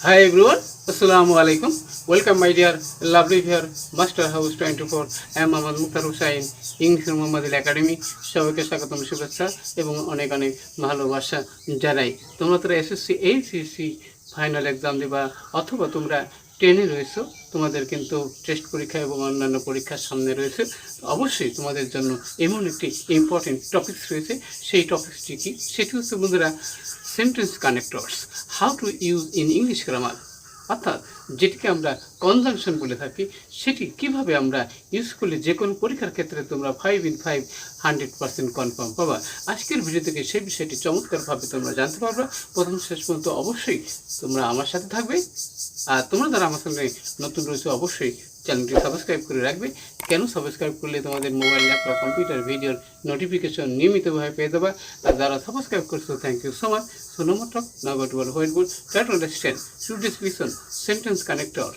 Hi everyone, Assalamu alaikum. Welcome my dear lovely here Master House 24. I am Mohammad Mukhtar Hussain, English Mohammadil Academy. সবাইকে স্বাগতম শুভেচ্ছা এবং অনেক অনেক ভালোবাসা জানাই। তোমরা তো এসএসসি এইচএসসি ফাইনাল এক্সাম দিবা অথবা তোমরা 10 এ রয়েছো, তোমাদের কিন্তু টেস্ট পরীক্ষা এবং অন্যান্য পরীক্ষার সামনে রয়েছে। অবশ্যই তোমাদের জন্য এমন একটি ইম্পর্টেন্ট টপিকস রয়েছে। সেই টপিকসটি কি? সেটি হচ্ছে বন্ধুরা sentence connectors, how to use in English grammar, অর্থাৎ যেটিকে আমরা কনজাংশন বলে থাকি, সেটি কিভাবে আমরা ইউজ করলে যে কোনো পরীক্ষার ক্ষেত্রে তোমরা 5 in 5 100% কনফার্ম পাবা। আজকের ভিডিও থেকে সেই বিষয়টি চমৎকারভাবে তোমরা জানতে পারবে। প্রথম শেষ পর্যন্ত অবশ্যই তোমরা আমার সাথে থাকবে। আর তোমরা যারা আমার সঙ্গে নতুন রয়েছে অবশ্যই চ্যানেলটি সাবস্ক্রাইব করে রাখবে। কেন সাবস্ক্রাইব করলে তোমাদের মোবাইল, ল্যাপটপ, কম্পিউটার ভিডিওর নোটিফিকেশন নিয়মিতভাবে পেয়ে যাবে। আর যারা সাবস্ক্রাইব করছো, thank you so much. So no more talk, now go to our whiteboard. Try to understand through this lesson sentence connector,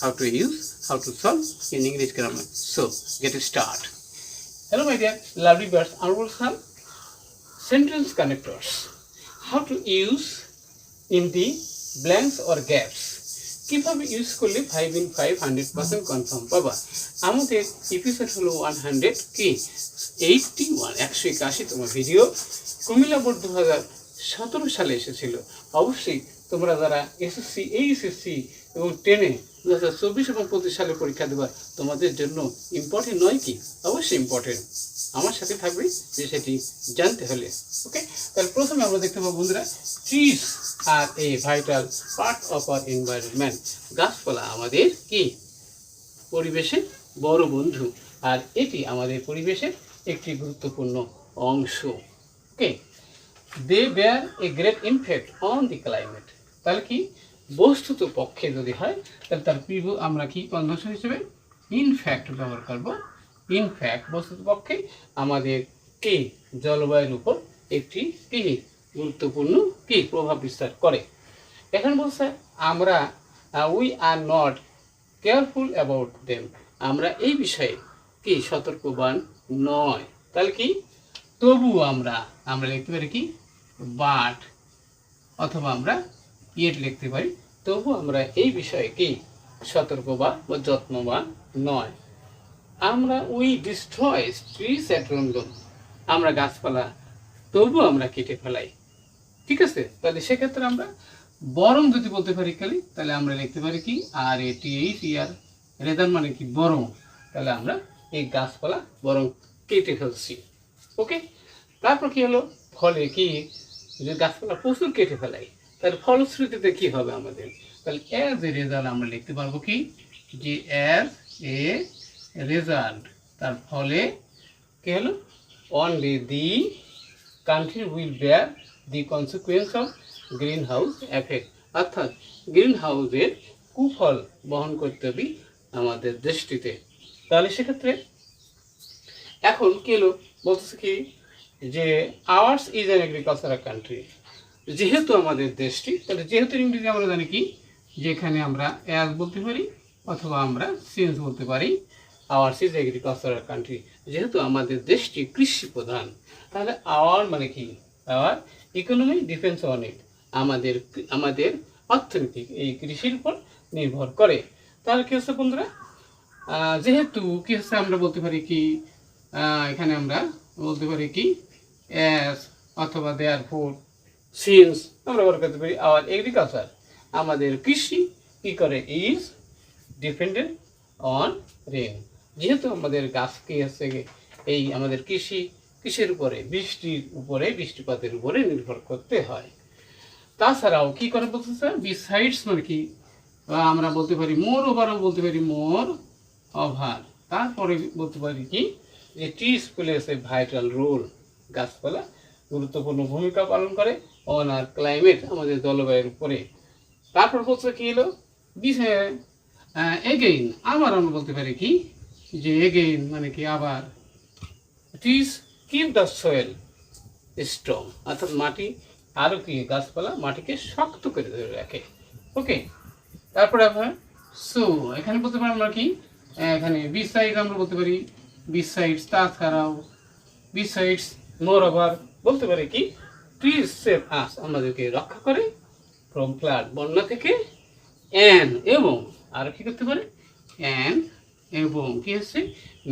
how to use, how to solve in English grammar. So get start. Hello my dear lovely birds, I will solve sentence connectors. How to use in the blanks or gaps. কিভাবে use করলে 5 in 5 100% confirm পাবা। আমাদের episode হলো 181 তোমার video Comilla board 2017 সালে এসেছিল। অবশ্যই তোমরা যারা এসএসসি এইচএসসি এবং 10 2024 এবং 25 সালে পরীক্ষা দেবা, তোমাদের জন্য ইম্পর্টেন্ট নয় কি? অবশ্যই ইম্পর্টেন্ট। আমার সাথে থাকবে যে সেটি জানতে হলে। ওকে, তাহলে প্রথমে আমরা দেখতে পাবো বন্ধুরা, trees are A vital part of our environment. গাছপালা আমাদের কি? পরিবেশের বড় বন্ধু, আর এটি আমাদের পরিবেশের একটি গুরুত্বপূর্ণ অংশ। Okay, they bear a great impact on the climate. তাহলে কি বস্তুত পক্ষে যদি হয় তাহলে তার প্রিভিউ আমরা কি কনজাংশন হিসেবে ইনফ্যাক্ট ব্যবহার করব। ইনফ্যাক্ট বস্তুত পক্ষে আমাদের কি জলবায়ুর উপর একটি কি গুরুত্বপূর্ণ কি প্রভাব বিস্তার করে। এখন বলছে আমরা we are not careful about them, আমরা এই বিষয়ে কি সতর্কবান নয়। তাহলে কি তবু আমরা লিখতে পারি কি বাট, অথবা আমরা ইয়েট লিখতে পারি তবু আমরা এই বিষয়ে কি সতর্কবান বা যত্নবান নয়। আমরা we destroy trees at random, আমরা গাছপালা তবু আমরা কেটে ফেলাই। ঠিক আছে, তাহলে সেক্ষেত্রে আমরা বরং যদি বলতে পারি খালি, তাহলে আমরা লিখতে পারি কি আর এটি ইয়ার রেদার মানে কি বরং, তাহলে আমরা এই গাছপালা বরং কেটে ফেলছি। ওকে, তারপর কি হলো, ফলে কি যদি গাছপালা প্রচুর কেটে ফেলাই তাহলে ফলশ্রুতিতে কি হবে আমাদের, তাহলে অ্যাজ এ রেজাল্ট আমরা লিখতে পারবো কি যে অ্যাজ এ রেজাল্ট, তার ফলে কি হলো only the country will bear the consequence of greenhouse effect, অর্থাৎ গ্রিন হাউসের কুফল বহন করতে হবে আমাদের দেশটিতে। তাহলে সেক্ষেত্রে এখন কি হলো বলতেছে কি যে hours is an agricultural country, যেহেতু আমাদের দেশটি, তাহলে যেহেতু ইংরেজি আমরা জানি কি যেখানে আমরা অ্যাজ বলতে পারি অথবা আমরা সিন্স বলতে পারি। আওয়ার্স ইজ এগ্রিকালচারাল কান্ট্রি, যেহেতু আমাদের দেশটি কৃষি প্রধান, তাহলে আওয়ার মানে কি hour economy depends on it, আমাদের অর্থনীতি এই কৃষির উপর নির্ভর করে। তাহলে কি হচ্ছে বন্ধুরা, যেহেতু কি হচ্ছে আমরা বলতে পারি কি এখানে আমরা বলতে পারি কি অ্যাজ অথবা দেয়ারফোর সিন্স আমরা ব্যবহার করতে পারি আওয়ার এগ্রিকালচার, আমাদের কৃষি কি করে ইজ ডিপেন্ডেন্ট অন রেন, যেহেতু আমাদের গাছ কি হচ্ছে এই আমাদের কৃষির উপরে বৃষ্টিপাতের উপরে নির্ভর করতে হয়। তাছাড়াও কি করে বলতেছে বিসাইডস মানে কি আমরা বলতে পারি মোর ওভারও বলতে পারি মোর ওভার, তারপরে বলতে পারি কি যে trees plays a vital role, গাছপালা গুরুত্বপূর্ণ ভূমিকা পালন করে অন আর ক্লাইমেট, আমাদের জলবায়ুর উপরে। তারপর বলছে কি হলো এগেইন, আবার আমরা বলতে পারি কি যে এগেইন মানে কি আবার, trees keep the soil strong, অর্থাৎ মাটি আরও কি গাছপালা মাটিকে শক্ত করে ধরে রাখে। ওকে, তারপরে আবার সো এখানে বলতে পারি আমরা কি এখানে বিসাইড আমরা বলতে পারি বিসাইডস, তাছাড়াও বিসাইডস মোর ওভার বলতে পারি কি ট্রিজ সেভ আস, আমাদেরকে রক্ষা করে ফ্রম ফ্লাড, বন্যা থেকে অ্যান এবং আর কি করতে পারে, অ্যান এবং কি হচ্ছে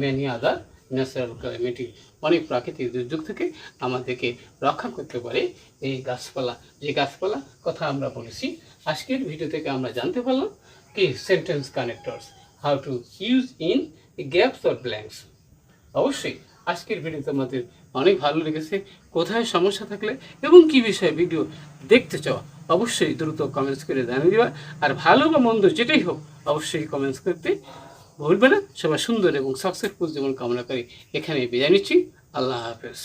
মেনি আদার ন্যাচারাল ক্লাইমেটিক, অনেক প্রাকৃতিক দুর্যোগ থেকে আমাদেরকে রক্ষা করতে পারে এই গাছপালা। যে গাছপালা কথা আমরা বলেছি, আজকের ভিডিও থেকে আমরা জানতে পারলাম কি sentence connectors, how to use in gaps or blanks. অবশ্যই আজকের ভিডিও তোমাদের অনেক ভালো লেগেছে। কোথায় সমস্যা থাকলে এবং কি বিষয়ে ভিডিও দেখতে চাও অবশ্যই দ্রুত কমেন্টস করে জানিয়ে দিবা। আর ভালো বা মন্দ যেটাই হোক অবশ্যই কমেন্টস করতে ভুলবে না। সবাই সুন্দর এবং সাকসেসফুল জীবন কামনা করি এখানে বিদায় নিচ্ছি। আল্লাহ হাফেজ।